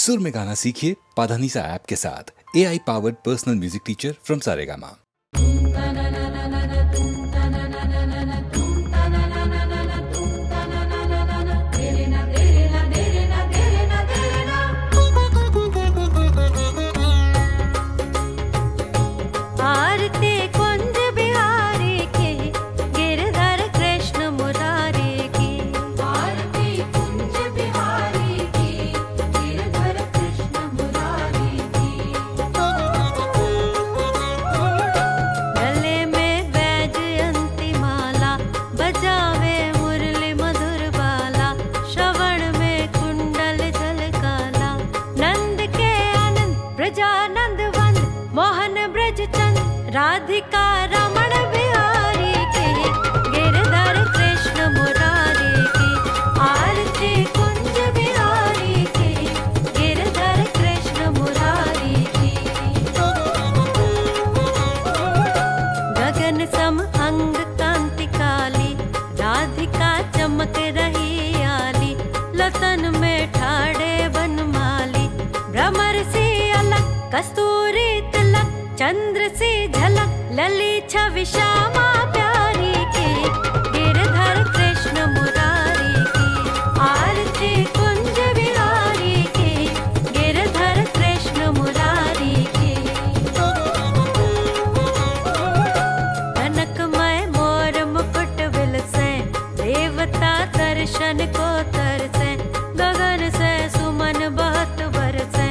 सुर में गाना सीखिए पाधानीसा ऐप के साथ। AI powered personal music teacher from Saregama. Radhika Raman Bihari के गिरधर कृष्ण मुरारी की आरती कुंज बिहारी के गिरधर कृष्ण मुरारी की। गगन सम अंग कांति काली राधिका चमक रही आली, लतन में ठाड़े बनमाली भ्रमर सी अलग कस्तूरी तिलक चंद्र से झलक लली छवि श्यामा प्यारी के गिरधर कृष्ण मुरारी की आरती कुंज बिहारी के गिरधर कृष्ण मुरारी की। कनकमय मोर मुकुट विलसे देवता दर्शन को तरसे, गगन से सुमन बहुत बरसे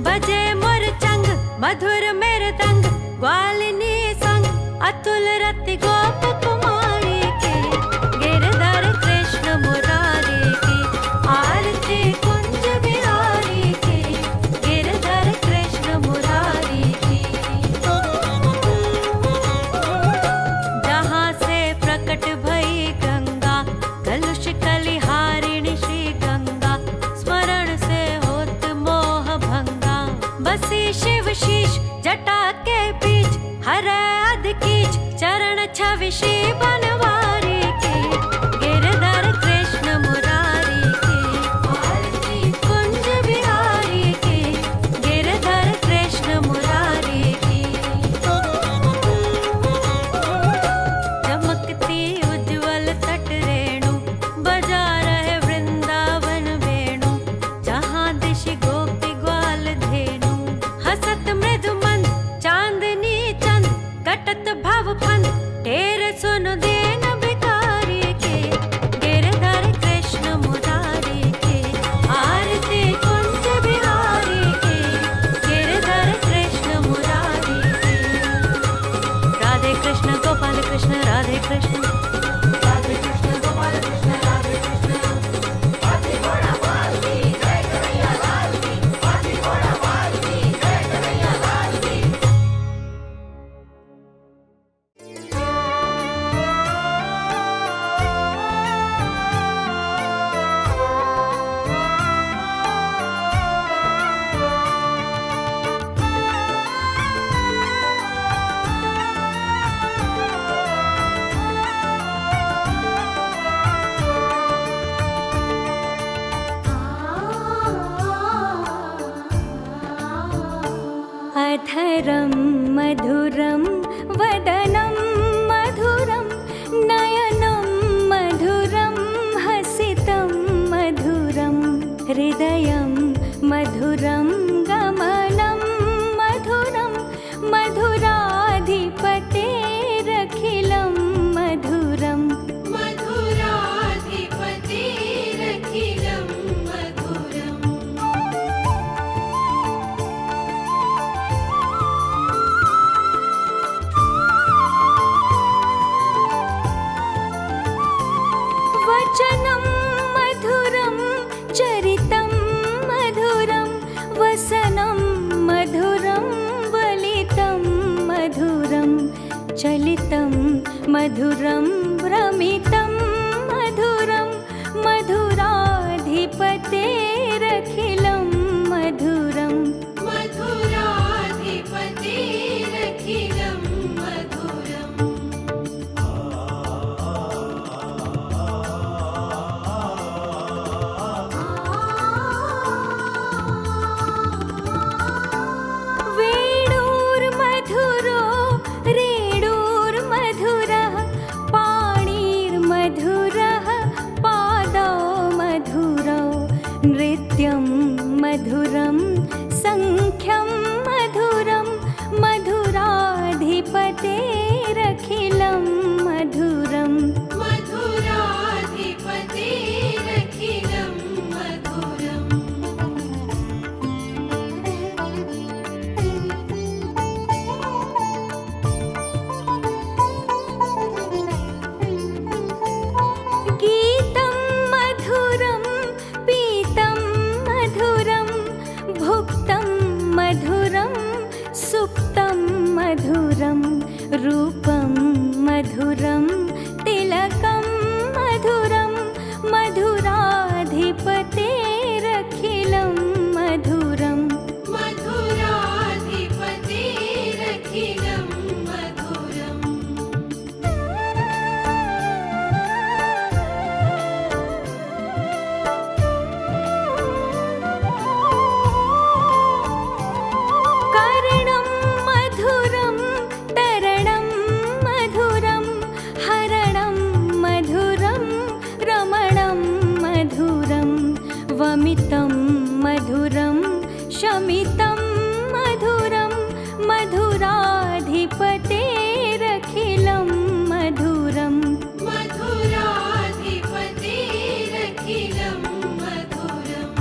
बजे मोर चंग मधुर मेरे तंग ग्वालिनी संग अतुल रति गोप कुमारी के गिरधर कृष्ण मुरारी की आरती कुंज बिहारी के गिरधर कृष्ण मुरारी की। जहाँ से प्रकट भई गंगा कलुष कलिहारिणी श्री गंगा, स्मरण से होत मोह भंगा बसी शिव शीश जटा के बीच हरे अधकीच चरण छवि श्री बनवारी के गिरधर कृष्ण मुरारी के आरती कुंज बिहारी के गिरधर कृष्ण मुरारी की। चमकती उज्ज्वल तट रेणु बजा रहे वृंदावन वेणु, जहाँ दिशि गोपी ग्वाल धेनु हसत मृदु मंद चांदनी चंद कटत भव फंद ढेर सुन देन भिखारी के गिरधर कृष्ण मुरारी के आरती कुंज बिहारी के गिरधर कृष्ण मुरारी के। राधे कृष्ण गोपाल कृष्ण राधे कृष्ण राधे कृष्ण गोपाल कृष्ण राधे कृष्ण हाथी घोड़ा वाली जय कन्हैया लाल की हाथी घोड़ा वाली जय कन्हैया लाल की। अधरं मधुरं वदनं मधुरं नयनं मधुरं हसितं मधुरं हृदयं मधुरं गमनं मधुरं मधुराधिपतेरखिलं मधुरं मधुराधिपतेरखिलं मधुरम्। वचनं मधुरं चरितं मधुरं वसनं मधुरं वलितं मधुरं चलितं मधुरं भ्रमितं मधुरं मधुराधिपतेरखिलं मधुरं मधुराधिपतेरखिलं मधुरम्। मधुरं सङ्ख्यं मधुरं मधुराधिपतेरखिलं मधुरम् मधुराधिपतेरखिलं मधुरम् गीतं मधुरं पीतं मधुरं भुक्तं मधुरं सुप्तं मधुरं रूपं मधुरं तिलकं मधुरं मधुराधिपतेरखिलं मधुरम् मधुराधिपतेरखिलं मधुरम् कर्णं मधुरं तरणं मधुरं हरणं मधुरं रमणं मधुरं वमितं मधुरं शमितं मधुरं मधुराधिपतेरखिलं मधुरम् मधुराधिपतेरखिलं मधुरम्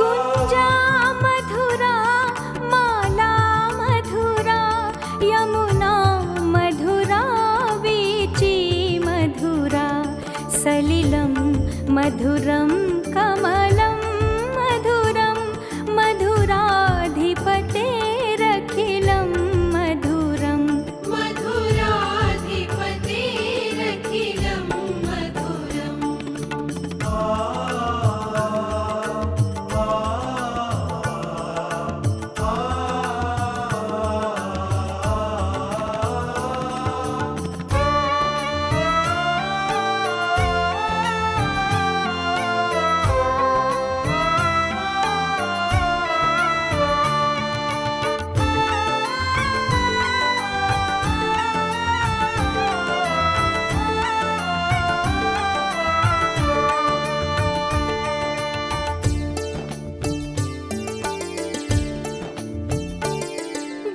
गुञ्जा मधुरा माला मधुरा यमुना मधुरा वीची मधुरा सलिलं मधुरं कमलं मधुरं मधुराधिपतेरखिलं मधुरम् मधुराधिपतेरखिलं मधुरम्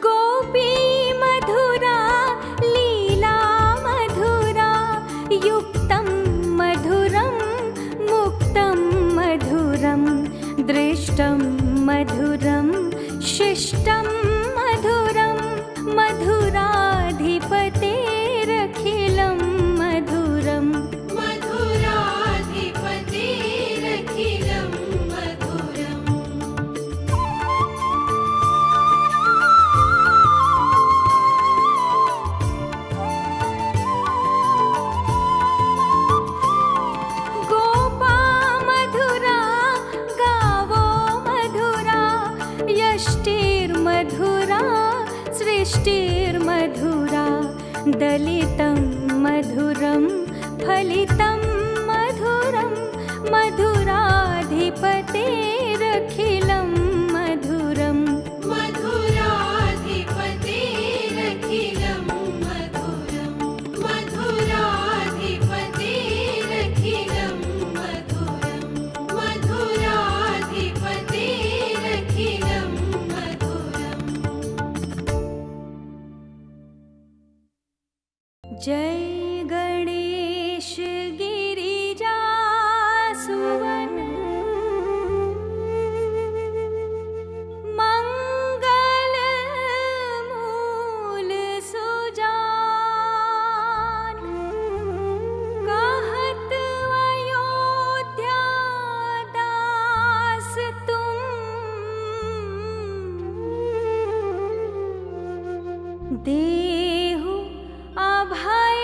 गोपी मधुरा लीला मधुरा युक्तं मधुरं मुक्तं मधुरं दृष्टं मधुरं शिष्टं मधुरं मधुराधिपतेरखिलं मधुरम् मधुराधिपतेरखिलं मधुरम् गोपा मधुरा गावो मधुरा यष्टिर्मधुरा सृष्टिर्मधुरा दलितं मधुरं फलितं मधुरं मधुराधिपतेरखिलं मधुरम् मधुराधिपतेरखिलं मधुरम् मधुराधिपतेरखिलं मधुरम् मधुराधिपतेरखिलं मधुरम् जय गणेश गिरिजा सुवन मंगल मूल सुजान कहत अयोध्या दास तुम देहु अभय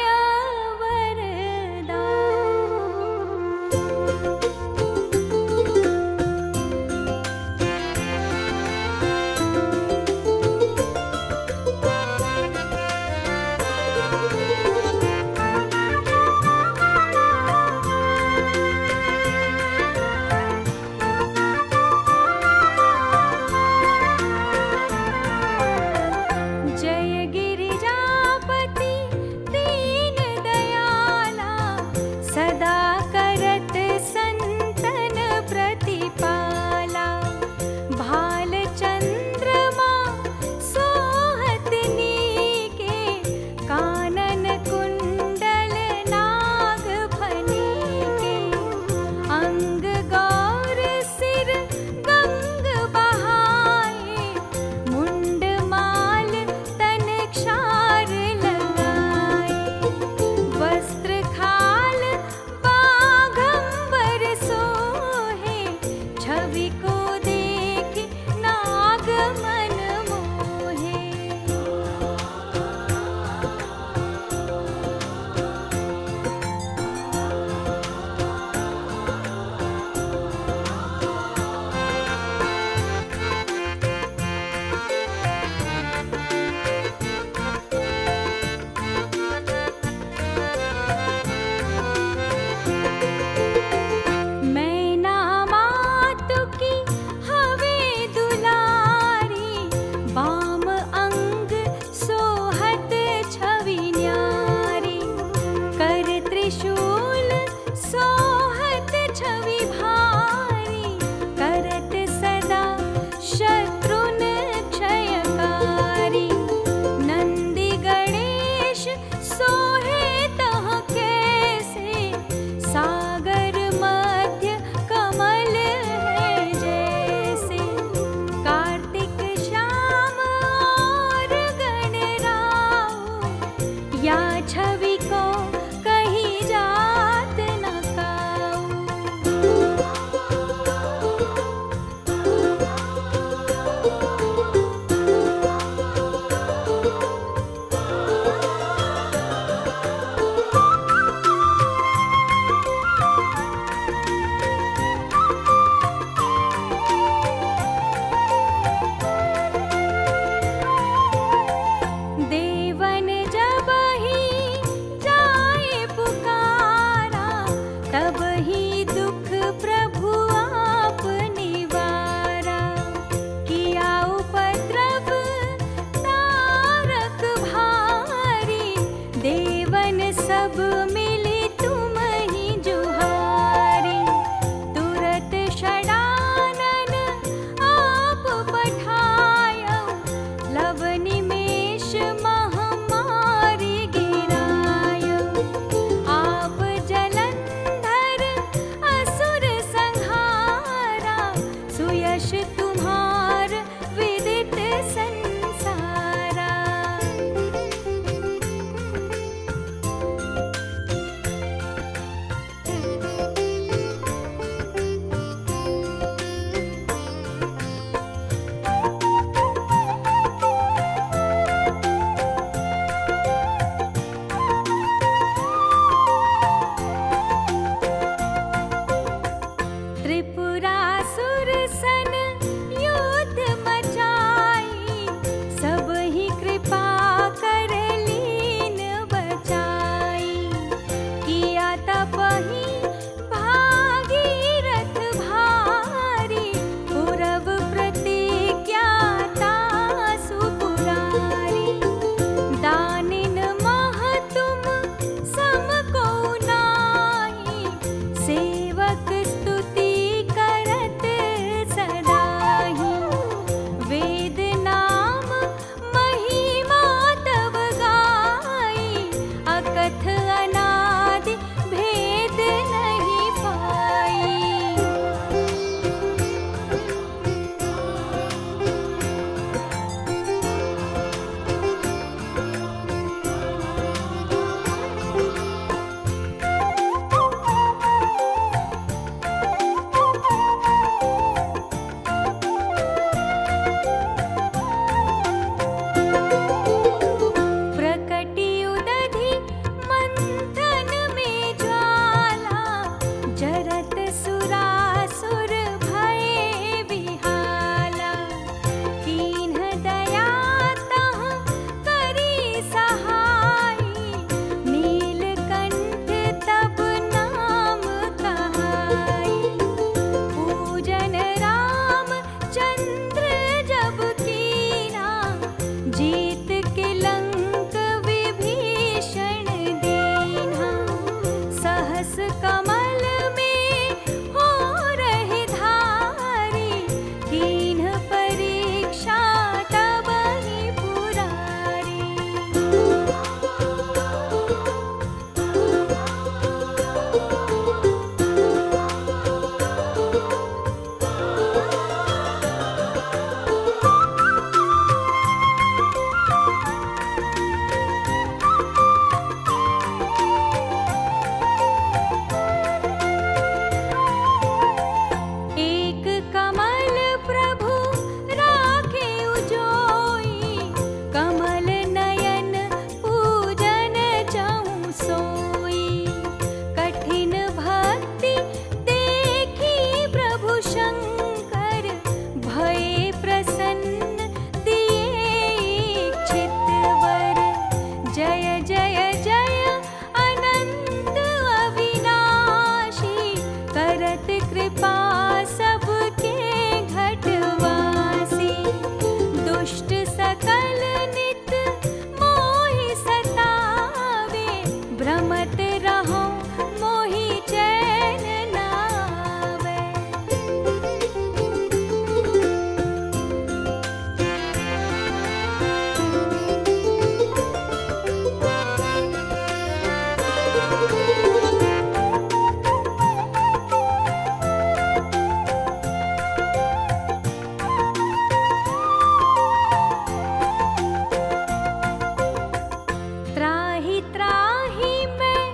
त्राहि त्राहि मैं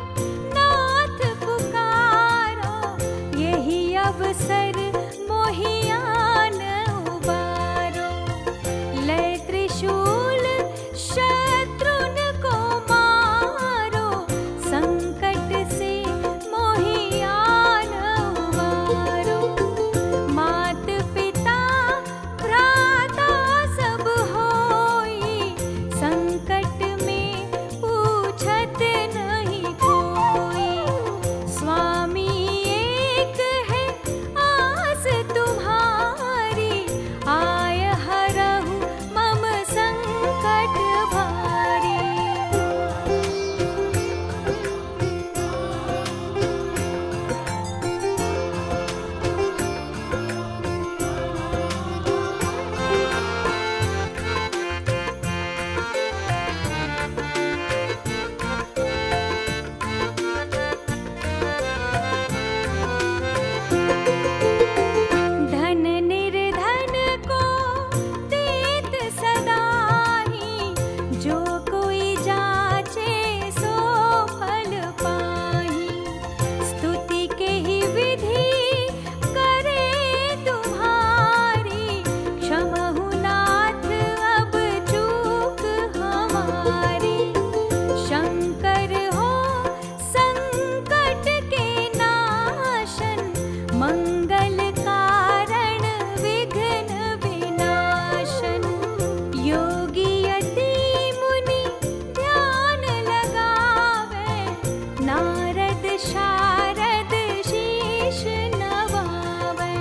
नाथ पुकारो, यही अवसर मोहियान उबारो। ले त्रिशूल शत्रुन को मारो, संकट से मोहियान उबारो। मात पिता भ्राता सब होई, संकट में पूछत नहीं कोई। स्वामी एक है आस तुम्हारी, आय हरहु मम संकट भारी। धन निर्धन को देत सदाही, जो कोई जाचे सो फल पाही। स्तुति के ही विधि करे तुम्हारी, क्षमहु नाथ अब चूक हमारी। शंकर हो संकट के नाशन, मंगल कारण विघ्न विनाशन। योगी यति मुनि ध्यान लगावे, नारद शारद शीश नवावे।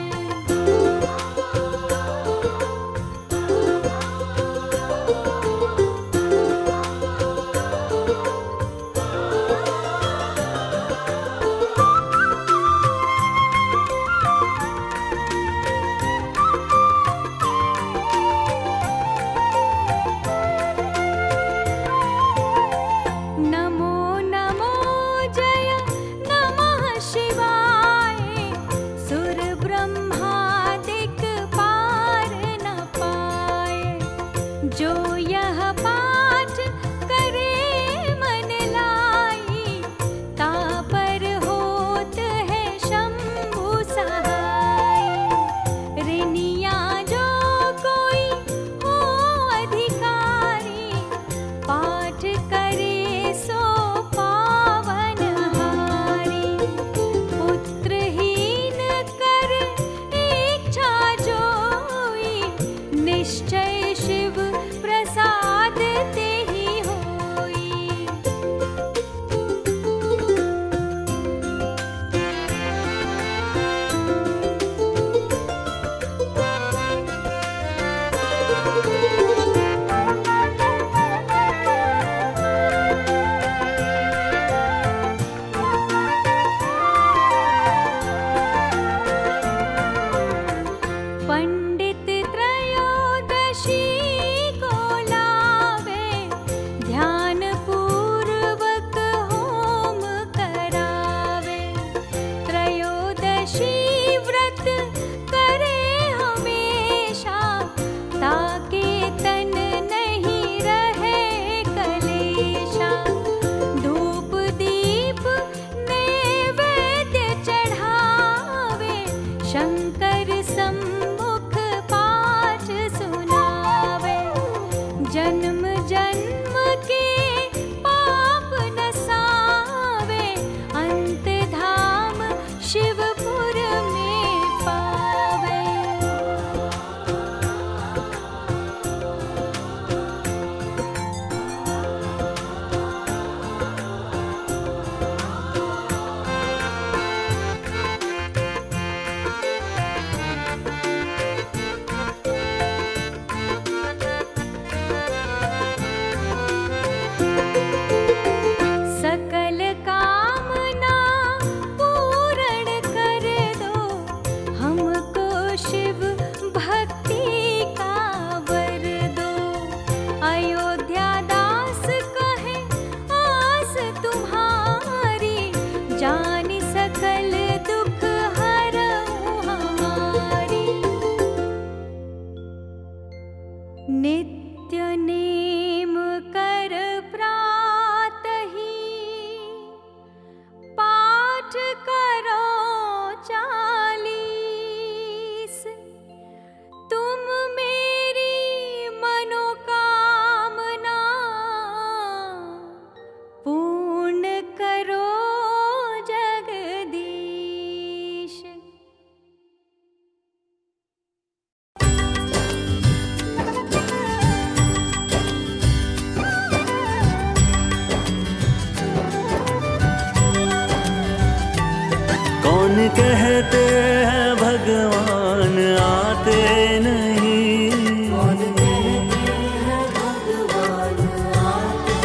कौन कहते हैं भगवान आते नहीं, कौन कहते हैं भगवान आते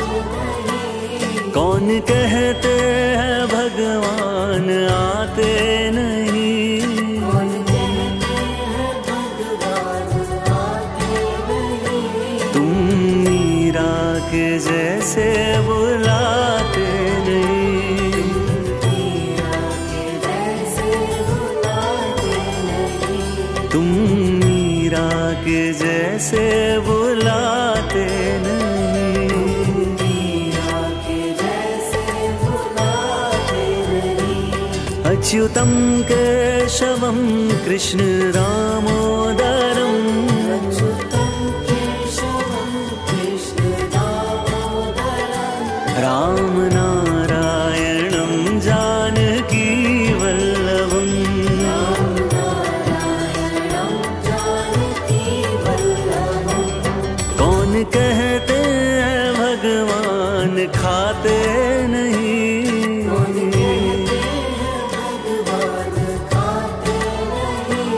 नहीं, कौन कहते हैं भगवान आते नहीं, कौन कहते हैं भगवान आते नहीं। तुम मीरा के जैसे बुलाते नहीं, तुम मीरा के जैसे बुलाते नहीं, मीरा के जैसे बुलाते नहीं। अच्युतम केशवम कृष्ण दामोदरम, अच्युतम केशवम कृष्ण दामोदरम, राम नारायणम जानकी वल्लभम, कहते हैं भगवान खाते नहीं, कौन कहते हैं भगवान खाते नहीं,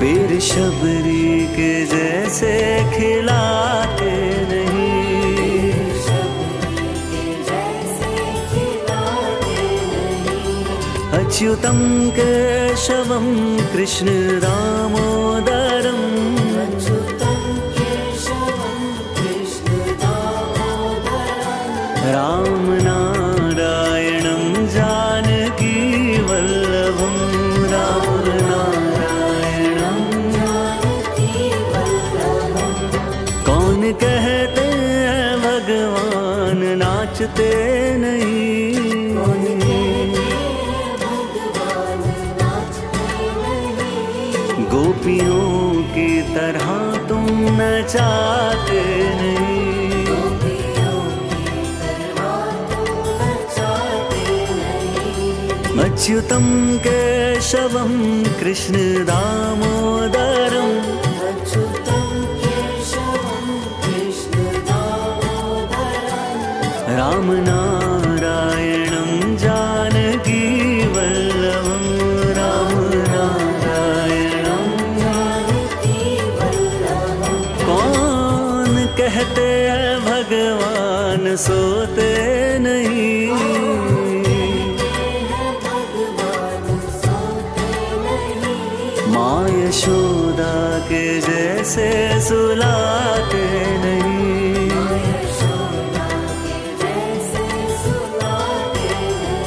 बेर शबरी के जैसे खिलाते नहीं, शबरी के जैसे खिलाते नहीं। अच्युतम केशवम कृष्ण दामोदरम, अच्युतम राम नारायणं जानकी वल्लभं, राम नारायणं जानकी वल्लभं। कौन कहते हैं भगवान नाचते नहीं, कौन कहते हैं भगवान नाचते नहीं, गोपियों की तरह तुम नचाते नहीं, अच्युतम केशवम कृष्ण दामोदरम, अच्युतम केशवम कृष्ण दामोदरम, राम नारायणं जानकी वल्लभं, राम नारायणं जानकी वल्लभं। कौन कहते हैं भगवान सोते नहीं, माँ यशोदा के जैसे सुलाते नहीं, माँ यशोदा के जैसे सुलाते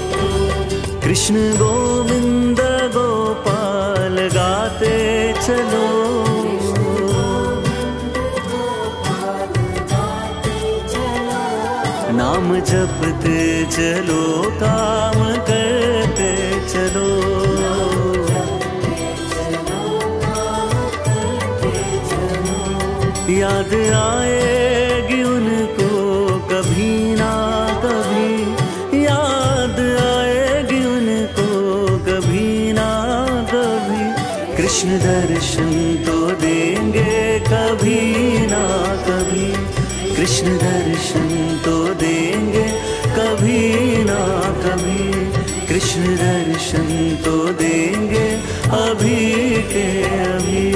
नहीं। कृष्ण गोविंद गोपाल गाते चलो, नाम जपते चलो काम करते चलो, याद आएगी उनको कभी ना कभी, याद आएगी उनको कभी ना कभी। कृष्ण दर्शन तो देंगे कभी ना कभी, कृष्ण दर्शन तो देंगे कभी ना कभी, कृष्ण दर्शन तो देंगे अभी के अभी।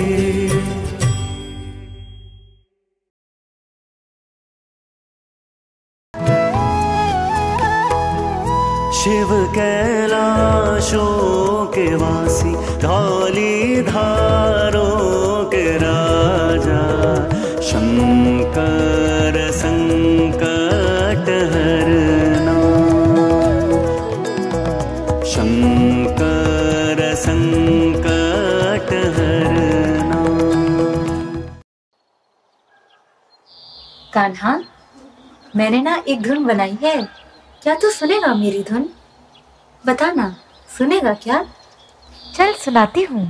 शिव कैलाशों के वासी, धौली धारों के राजा, शंकर संकट हरना, शंकर संकट हरना। कान्हा, मैंने ना एक धुन बनाई है, क्या तू सुनेगा मेरी धुन? बताना, सुनेगा क्या? चल सुनाती हूँ।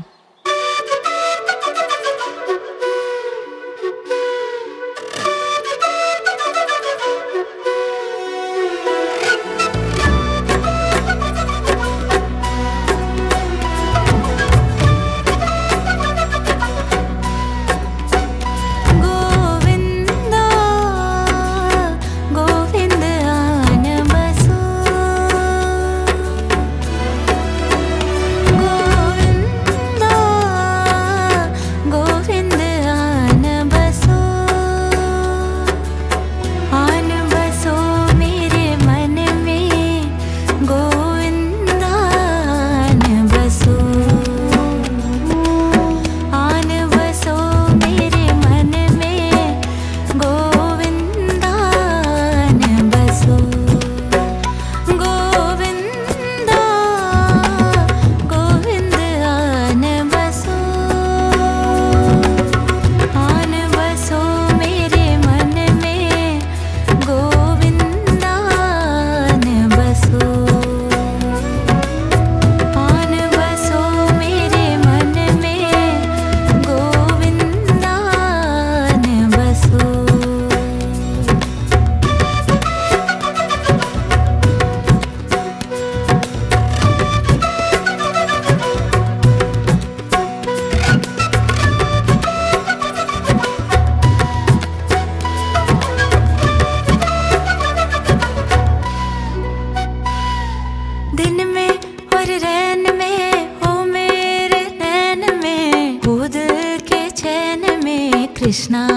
कृष्णा